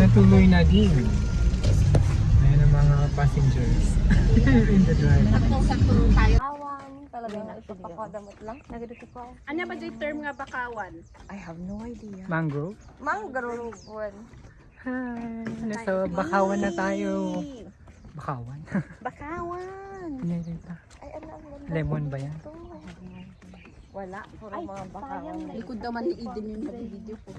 natuloy na din. Ayan ang mga passengers in the drive. Sakto tayo. Bakawan, talagang ipapakadamot lang. Nagadito ko. Ano ba yung term nga bakawan? I have no idea. Mangrove? Mangrove one. Hi! Nasa Bakawan na tayo. Bakawan? Bakawan. Yan dito. Ay, ano ang ganda. Lemon ba yan? Ito. Wala, puro mga bakawan. Likod naman ni Eden yung nag-video ko.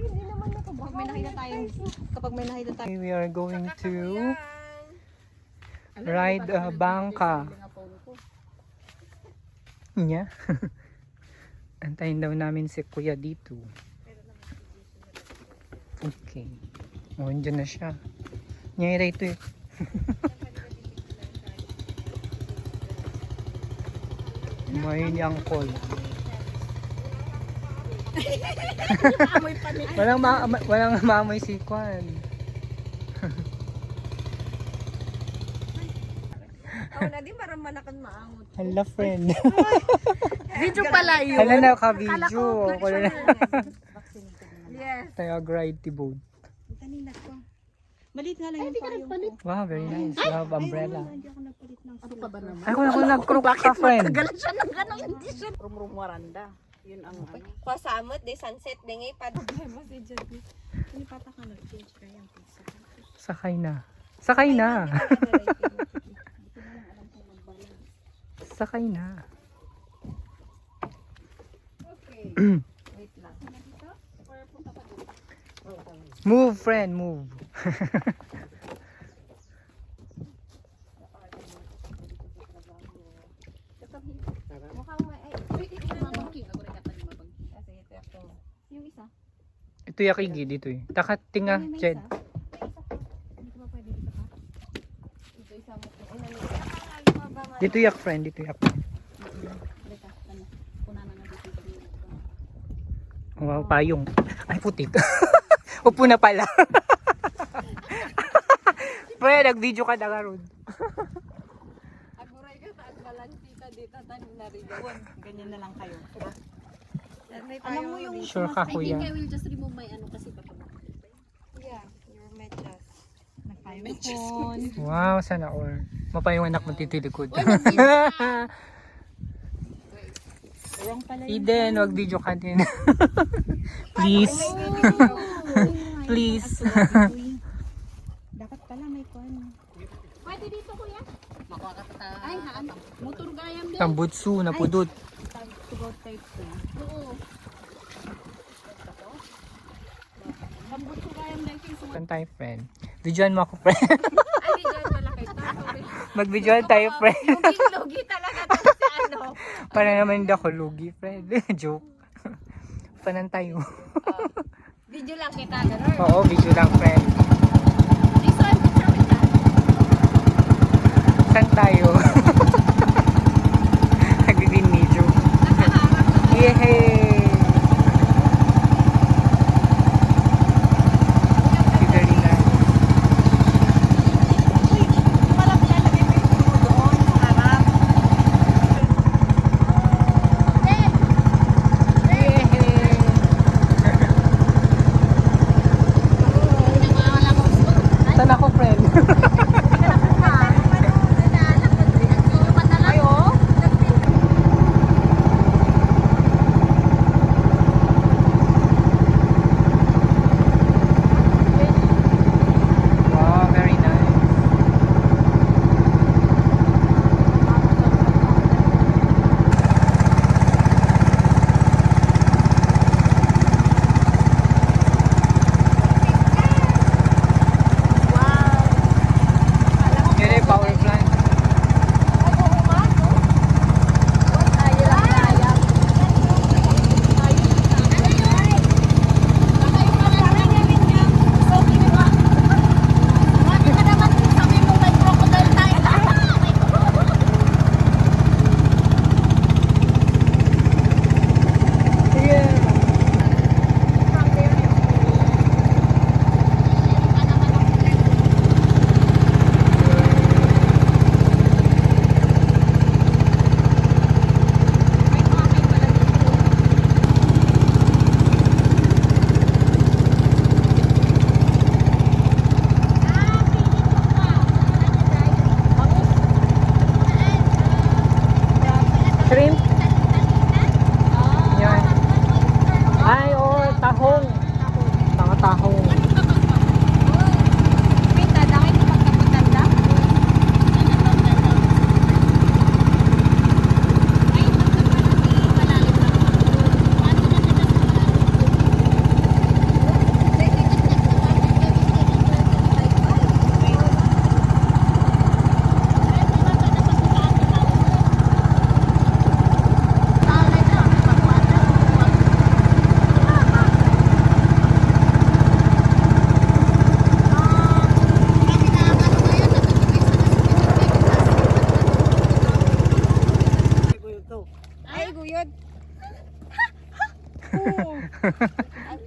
Hindi naman Kapag may nakita tayong, kapag may nakita tayong We are going to ride a bangka. Nya? Antayin daw namin si Kuya dito. Okay. Oh, andyan na siya. Nyayra ito eh. May niyangkol. walang maamoy si Kwan. Oh, na di marang manakan maangot. Hala friend. video pala yun. Hala na ka-video. Yes. Tayo ride the boat. Kanina ko. Malit nga lang yung payong ko. Wow, very nice. You have umbrella. Hindi ako nagpalit ng ano ka ba naman? Ay, kung ako nag-crook ka, friend. Galan siya ng gano'n, hindi siya. Rum Waranda. Yun ang ano. Kwa samot, de sunset, de ngay pa. Problema si Jody. Hindi pata ka nag-change ka yung pizza. Sakay na. Sakay na. Sakay na. Okay. Wait lang. Move, friend, move. Mukhang may, ay, Mabangking. Ako rin kata ni Mabangking. kasi ito ako. Yung isa? Ito yakigi dito eh. Takat tinga, Jed. Hindi ko ba pwede dito pa? Ito isa mo. Dito yak, friend. Dito yak. Halika. Ano? Puna na nga dito. Wow, payong. Ay, putik. Upo na pala. Pre, nag-video ka na nga ron. Aguray ka sa agbalansi ka dito. Tanim na rin. Ganyan na lang kayo. Alam mo yung Sure ka, I think kuya. I will just remove my ano kasi baka yeah, your medyas. nagpayong ko. Wow, sana all. Mapayong anak mo titilikod. Wrong pala yun. Eden, wag video ka din. Please. Please. Dapat pala may kon. Pwede dito kuya? Makakata. Ay, haan. Motor gayam din. Tambutsu na pudot. Tugot type ko. Oo. Tambutso gayam din king sumat. Saan tayo, friend? Videoan mo ako, friend. Ay, di dyan pala kayo. Mag-videoan tayo, friend. Lugi talaga to si ano. Para naman hindi ako lugi, friend. Joke. Panan tayo. Video lang kita, gano'n. Oo, video lang, friend. Jason, picture kita. Saan tayo? Nagiging video. Nakaharap na. Yehey! Si Darina. Walang lalagay mo yung dulo doon sa harap. Yehey! Saan ako, friend?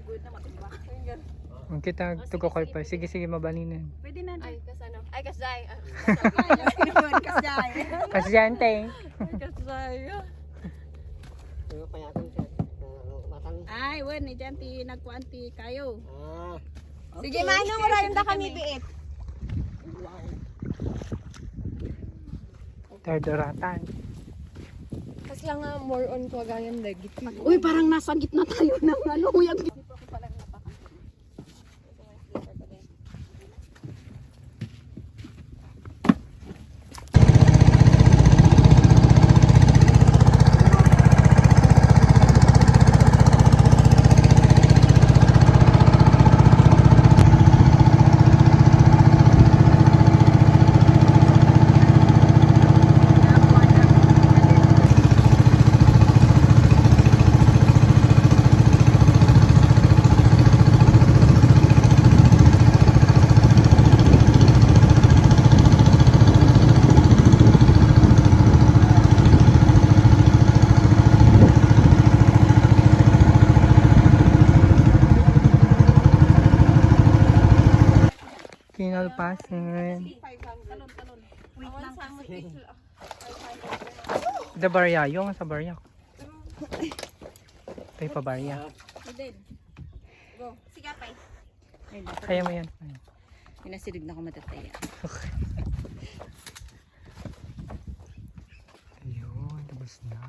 Good na matiba. Ang kita tugokol pa. Sige, sige, mabalinan. Pwede na. Ay, kasano? Ay, kasay. Kasay. Pasyente. Kasay. Ay, wen, ni janti nagkuanti kayo. Sige, mano mo rin da kami biit. Tardoratan. Kasi lang nga more on ko ganyan legit. Uy, parang nasa gitna tayo ng ano, yung Kinalpasan. talon. Wait lang kasi. Da barya, yung sa barya. Tayo pa barya. Eden. Go. Sige, pay. Kaya mo yan. Pinasirig na ako matataya. Ayun, tapos na.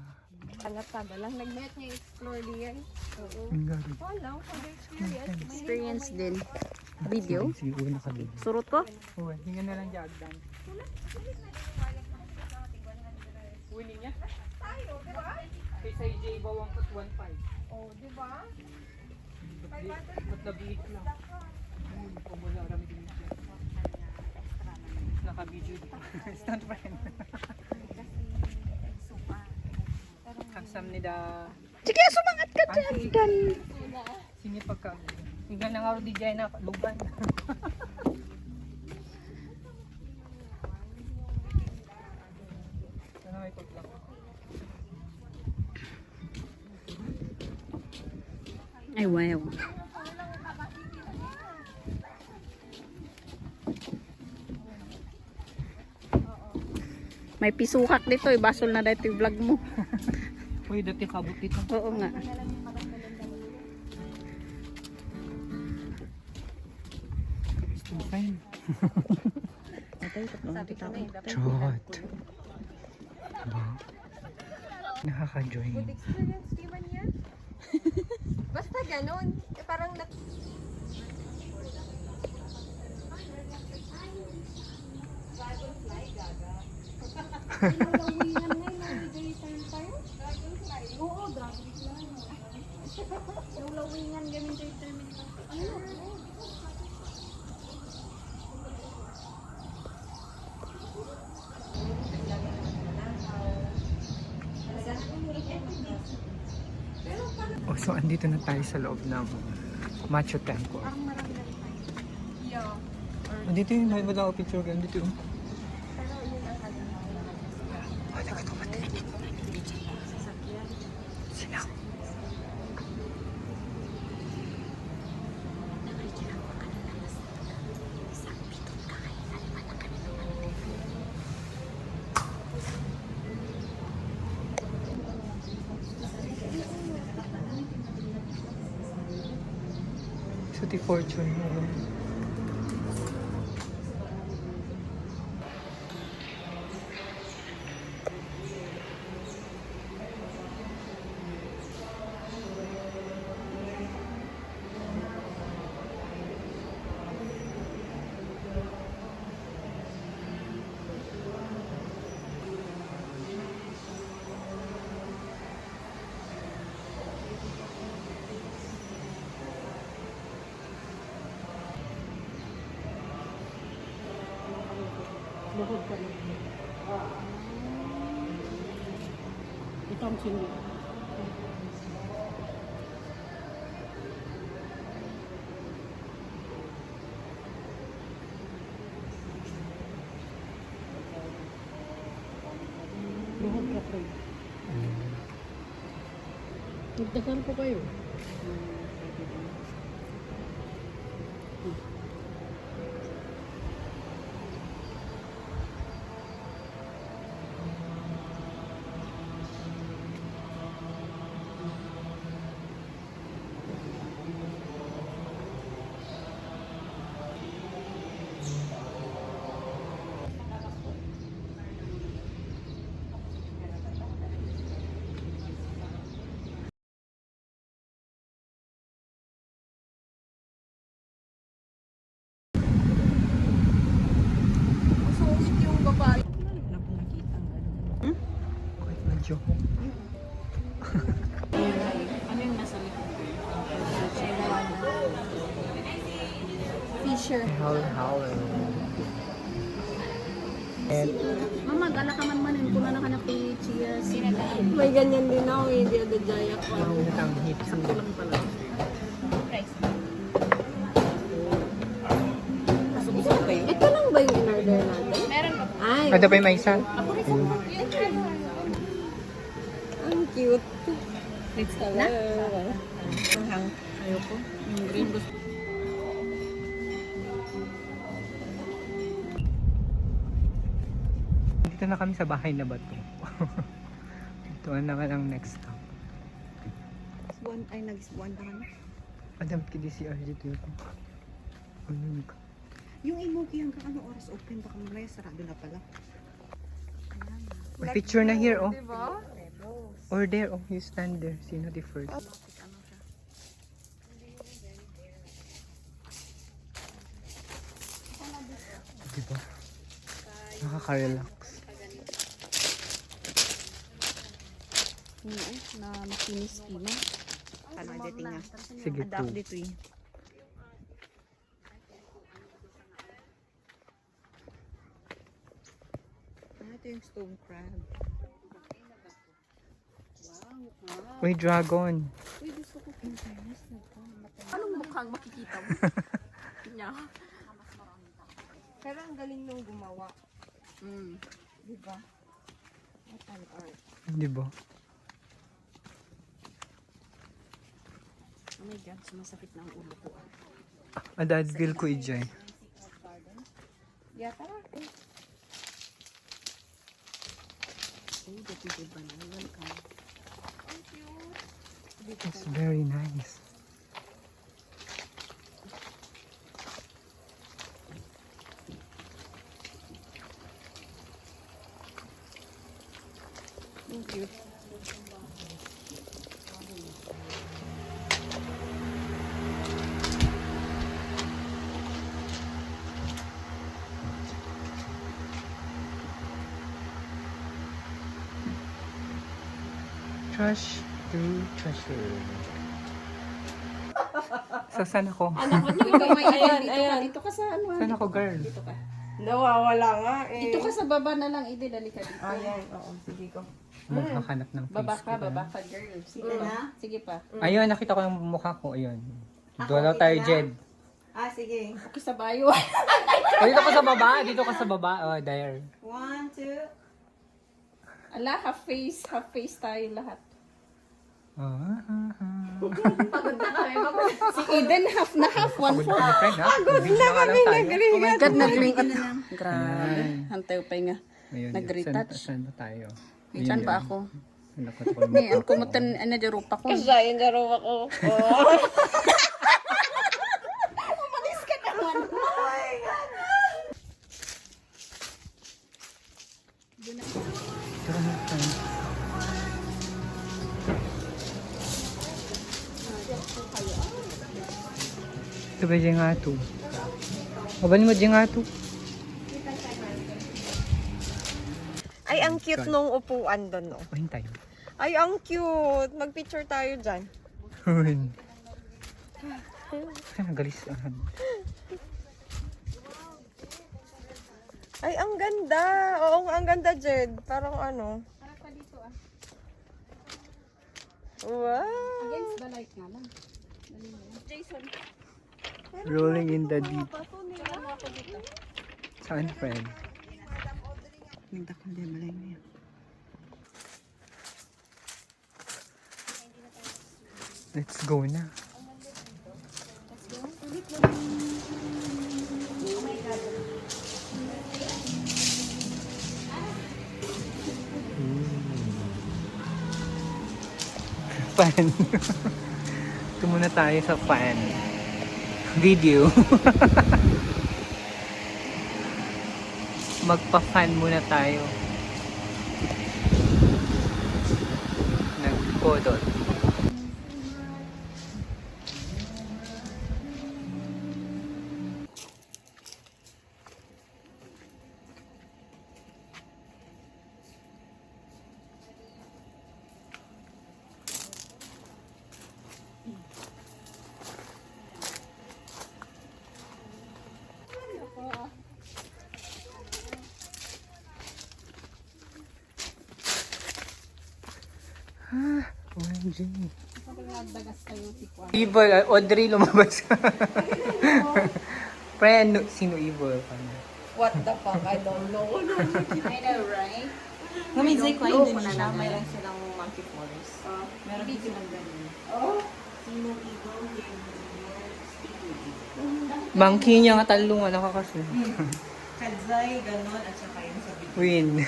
Taga lang. Nag-met niya explore diyan. Oo. Ang gabi. Wala, for experience. Experience din. Video? Sige, uwi na ka din. Surot ko? Uwi, hinga na lang dyan. Uwi niya? Tayo, di ba? Kay sa EJ bawang kat 1.5. Oh, di ba? Ba't nabiit lang? Pumula rami din siya. Naka-video dito. Stand friend. Kansam ni da... Sige, sumangat ka dyan. Sini pagka... Hingga na nga di dyan na lugan. Sana may paglang. Ay, wow. May pisukak dito eh. Basol na dito yung vlog mo. Uy, dati kabot dito. Oo nga. Still fine. Sabi ko na eh. Chot. Diba? Nakaka-join. Good experience, di man yan? Basta ganun. Eh, parang Oh, so andito na tayo sa loob ng Machu Temple. Andito yung may wala ako picture. Andito yung... Oh, nakatumatay. Sila. Suti fortune mo. Buhod ka na. Ito ang sindi. Buhod ka pa. Magdasal po kayo. Sungit yung babae. Wala ko nakita ang ganyan. Kahit medyo. Ano yung nasa likod? Fisher. Howl. And Mama, gala ka man manin. Kung na kanap ni Chia sinadaan. May ganyan din ako, hindi ada jaya ko. ang hips Sakto lang pala. Pasok-usok kayo? Ito lang ba yung in-order natin? Meron pa. Ay, Ada pa yung may isa? ang cute. Next time na? Hang. Ayoko. Yung green gusto. Dito na kami sa bahay na bato. Ito naman ang next stop. Nag-isbuan na kami. Adam, kidi si RJ dito. Ayun ka. Yung Imuki hanggang ano oras open baka mamaya sarado na pala. May picture na here, oh. Diba? Or there, oh. You stand there. Sino the first? Diba? Nakaka-relax. Na makinis kima. Ano dating nga? Sige, Adapt two. dito eh. Ito yung stone crab. Uy, dragon. Uy, gusto ko internet na to. Anong mukhang makikita mo? Niya. Pero ang galing nung gumawa. Diba? What an art. Diba? Oh my God, sumasakit na ang ulo ko. Adadville ko ijay. Yeah, tara. Oh, dati diba na? Welcome. It's very nice. Thank you. Trash to treasure. So, saan ako? Anak mo, ikaw may Ayan, dito ayan. ka. Dito ka sa ano. Saan ako, girl? Dito ka. Nawawala nga eh. Dito ka sa baba na lang, idilali ka dito. Ayan, oo. Sige ko. Maghahanap ng face Baba ko. baba ka, girl. Sige Dito pa. na? Sige pa. Ayun, nakita ko yung mukha ko. Ayun. Ako, Doon okay tayo, na? Jed. Ah, sige. Okay sa bayo. Oh, dito ka sa baba. Dito ka sa baba. Oh, there. 1, 2. Ala, half face tayo lahat. Pagod na kami. Si Eden, half na half, one Pagod fourth. kami, friend, ha? Pagod na kami, Oh my God, nag-ring na lang. Grabe. Hantay pa nga. Ayun, Nag-retouch. Saan ba tayo? Saan ba ako? Nakot ko Ni, ang kumutan, ano, di rupa ko. Kasayin na raw ako. Umalis ka naman. Ito ba dyan nga ito? Mabalin mo dyan nga ito? Ay, ang cute nung upuan doon, no? Pahin tayo. Ay, ang cute. Mag-picture tayo dyan. Ayun. Ay, nagalis. Ay, ang ganda. Oo, ang ganda, Jed. Parang ano. Para pa dito ah. Wow. Against the light nga lang. Jason. Rolling in the deep. Saan, friend? Nagdakol din malay mo yan. Let's go na. Fan. Ito muna tayo sa fan. Video. Magpa-fan muna tayo. Nag-podot. OMG. Evil, Audrey lumabas. Friend, sino evil? What the fuck? I don't know. I know, right? Ngamizay ko Indonesia, mayroon silang monkey forest. Meron din silang ganun. Monkey niya nga talungan, nakakasin. Kadzay, ganun, at saka yung sa bigay. Win.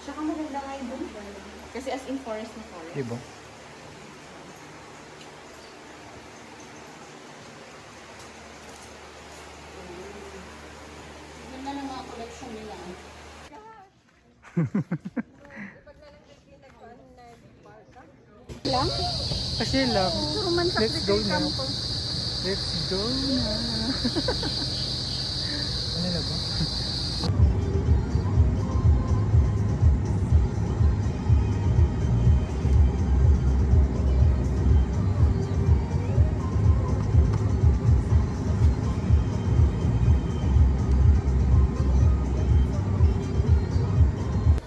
Saka maganda nga yung doon. Kasi as in forest na forest. Diba? Ganda ng mga collection nila. Lang? Kasi lang. Roman Let's go na. Let's go na. Ano na ba?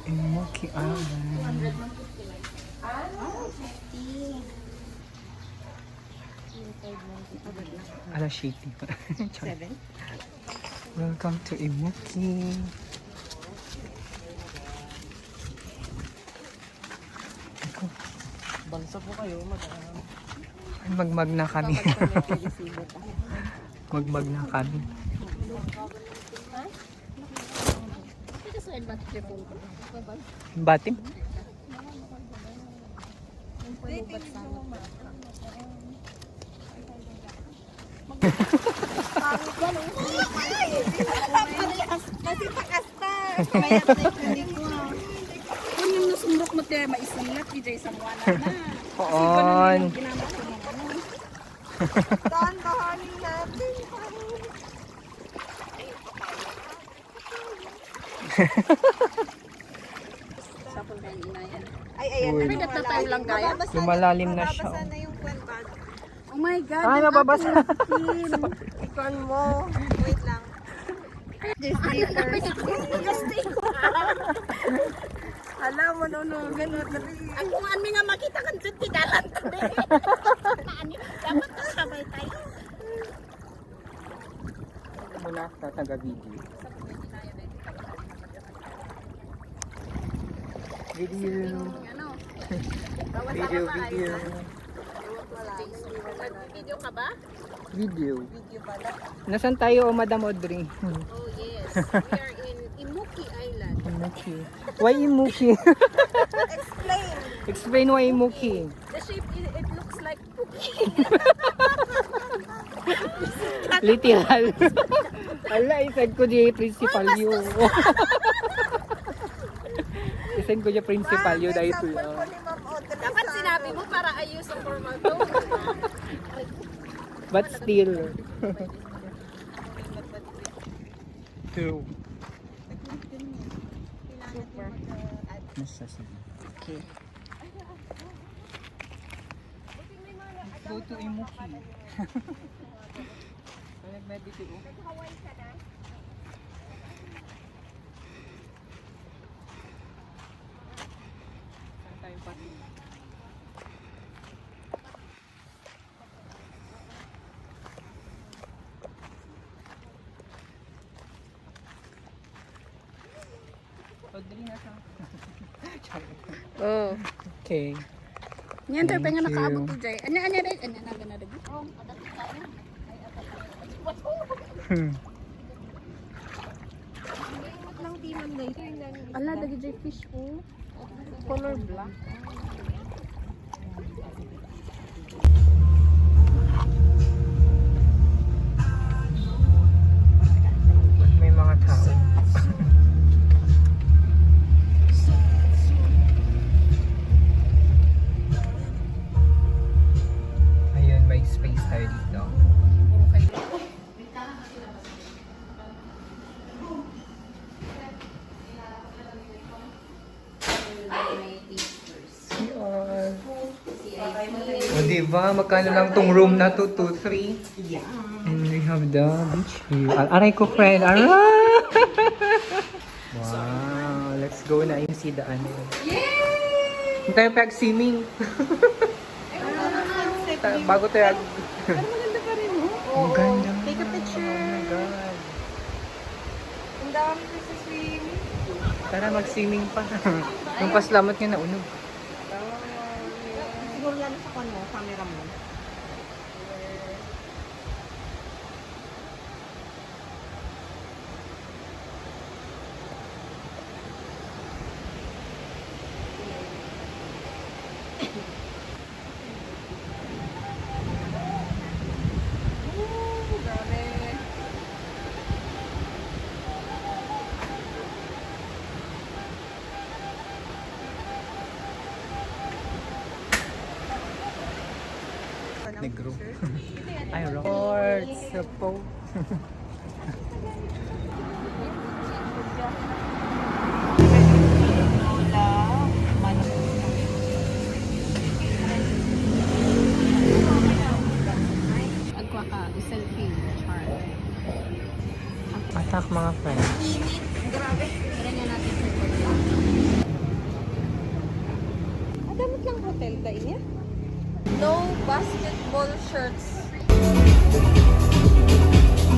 Imoki Island. Alas shitty. 7? Welcome to Imoki. Bansa po kayo, madaan. Ay, magmag na kami. Magmag na kami. Ito sa iba't tripong ko. Batim? Kasi pakasta. Kung yung nasumrok mo tayo, maisunlat, DJ sa mwana na. Poon. Ginama ko ng ano. Dahan-dahanin natin. Sa kung kayo inayan. Ay, ayan Uy. na. Pero nagtatayo lang gaya. Lumalalim na siya. Mababasa na yung kwan bag. Oh my God. Ay, yung nababasa. aking pin. Ikon mo. Wait lang. Just Alam mo, no, ganun. Ang kung ano nga makita kan dyan, tigalan to din. Dapat kasabay tayo. Muna sa taga-video. Video. Ano? Video, video. Nag-video ka ba? Video. Video pala. Nasaan tayo, Madam Audrey? Oh yes. We are in Imuki Island. Imuki. Why Imuki? Explain. Explain why Imuki. The shape, it looks like cookie. Literal. Ala, isend ko di principal yun. Isend ko di principal yun dahil ito. Example po ni Ma'am Audrey Dapat sa- sinabi mo para ayos ang formal tone. But still. True. Okay. Go to Imuki. Oh. Okay. Yan, tayo pa nga Thank you. nakaabot ko dyan. Ano rin? Ano na ganun rin? Oh, adat tayo. Ala, dagi dyan fish oh. Color black. May mga tao. Ayun, may space tayo dito. Puro kayo. Yun. O diba, magkano lang tong room na to? 2-3? Yeah. And we have the beach view. Aray ko, friend. Aray! Wow. Let's go na yung see the ano. Yay! Tayo pag-swimming. Bago tayo. Pero maganda pa rin oh. Ang ganda. Take a picture. Oh my God. Ang dami ko sa swim. Tara, mag-swimming pa. Yung paslamot niya naunog. Siguro yan sa camera mo. Negro. Ay, Lord. Sa po. Agwa ka, selfie, char. Attack mga friends. Grabe. Tara nga natin sa Adamot lang hotel tayo niya. No basketball shirts.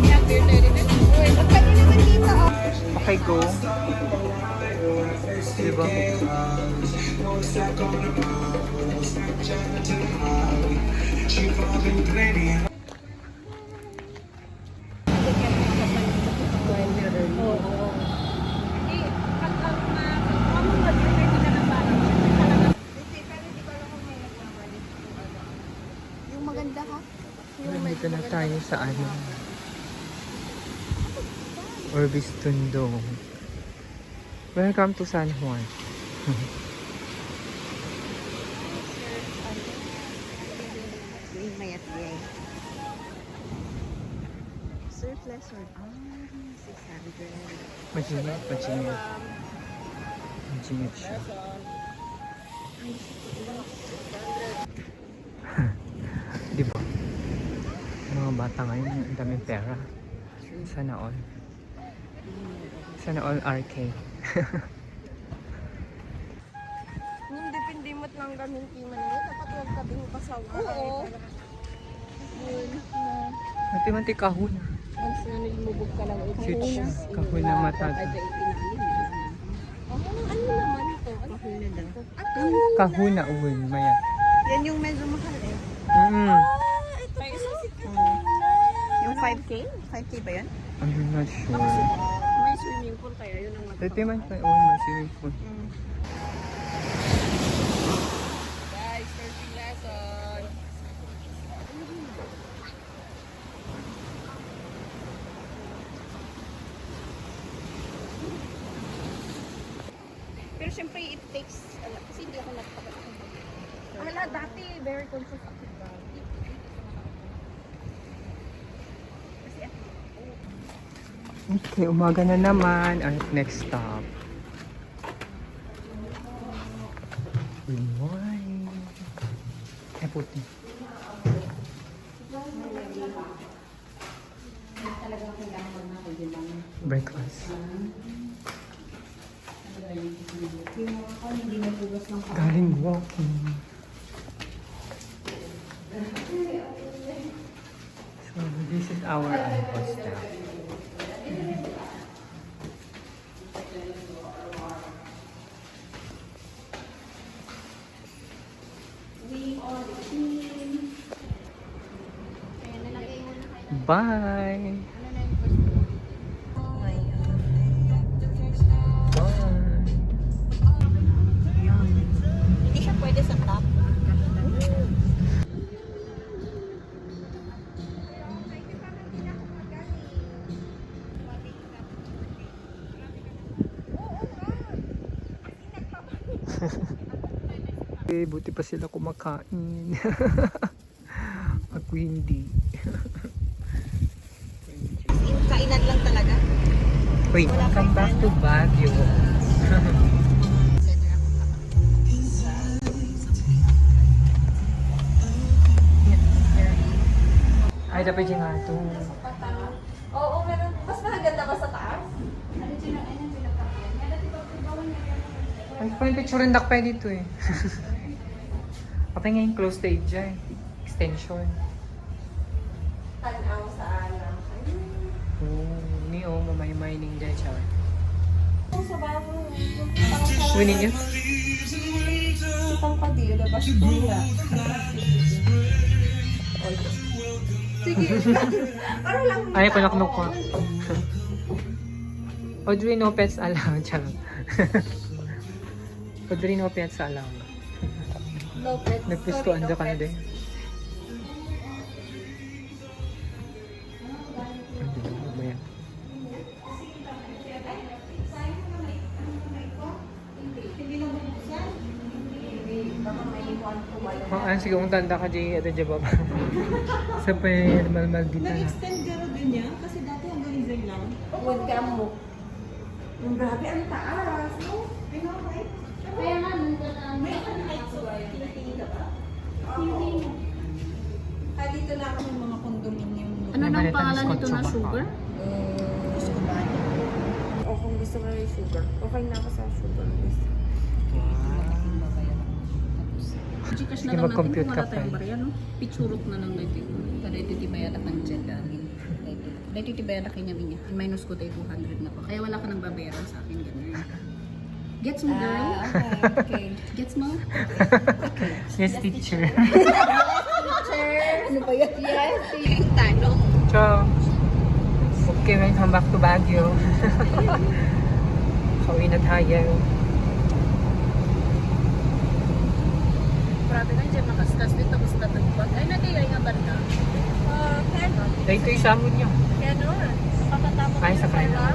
Yeah, beer tayo din. Uy, pwede naman dito. Okay, go. Diba? Yung maganda ha? Dito na tayo sa ano. Orbis Tundong. Welcome to San Juan. Yung mayat yay. Surplus or 600. Maginit, maginit. Maginit siya. Di ba? Mga bata ngayon, ang daming pera. Sana all. Sana all RK. Yung depende mo't lang gamit kiman niya. Dapat huwag kabing pasawa. Oo. Mati-mati kahon. Once na nilumubog ka lang. Huge kahon na mata. Ano naman ito? Ano Kahon na uwin, maya. Yan yung medyo mahal eh. Yung 5K? 5K ba yan? I'm not sure. May swimming pool kaya yun ang Dati man pa uwin, may swimming pool. Guys, surfing lesson. Pero syempre it takes, kasi hindi ako nagpapagod. Wala, dati very conscious ako. Okay, umaga na naman. Our next stop. Good morning. Eh, puti. Breakfast. Galing walking. So, this is our hostel. Bye! Bye! Hindi siya pwede sa top. Eh, buti pa sila kumakain. Ako hindi. Kainan lang talaga. Wait, come back to Baguio. Ay, dapat yung nga ito. Oo, meron. Mas maganda ba sa taas? Ay, parang picture rin pa dito eh. Kapag ngayon close stage dyan. Extension. Tanaw sa alam. Ni o, may mining dyan siya. Sa bago. Kunin niyo? Itang kadilo, basta nga. Sige. Para lang. Ay, panaknok ko. Audrey, no pets allowed. Charot. Audrey, no pets allowed. No pets. Nagpustuan ka na din. Sige, kung tanda ka dyan, ito dyan baba. Sa malmal dito na. Nag-extend garo din niya kasi dati hanggang izay lang. Huwag ka mo. Ang grabe, ang taas. No? I know, right? Kaya nga, nandun na. May height sa wire. Tinitingin ka ba? Dito na kami mga condominium. Ano nang Nabalitan pangalan ni nito na Scott sugar? Gusto ko ba? O kung gusto mo yung sugar. Okay na ako sa sugar. Gcash Sige, na lang natin mag-compute kung ka wala pa tayong eh. barya, no? Pichurok na lang dito. Kada ito tibayada kang dyan namin. Dito tibayada kanya niya. In minus ko tayo 200 na pa. Kaya wala ka nang babayaran sa akin. Ganun. Gets mo, girl? Okay. Gets mo? Yes, teacher. Ano ba yan? Yes, yung tanong. Ciao. Okay, welcome back to Baguio. Kauwi na tayo. Grabe na dyan, makaskas dito. Basta tagbag. Ay, natigay nga ba na? Dahil ito yung samod niyo. Kaya doon. Pakatapos Ay, sa kanya.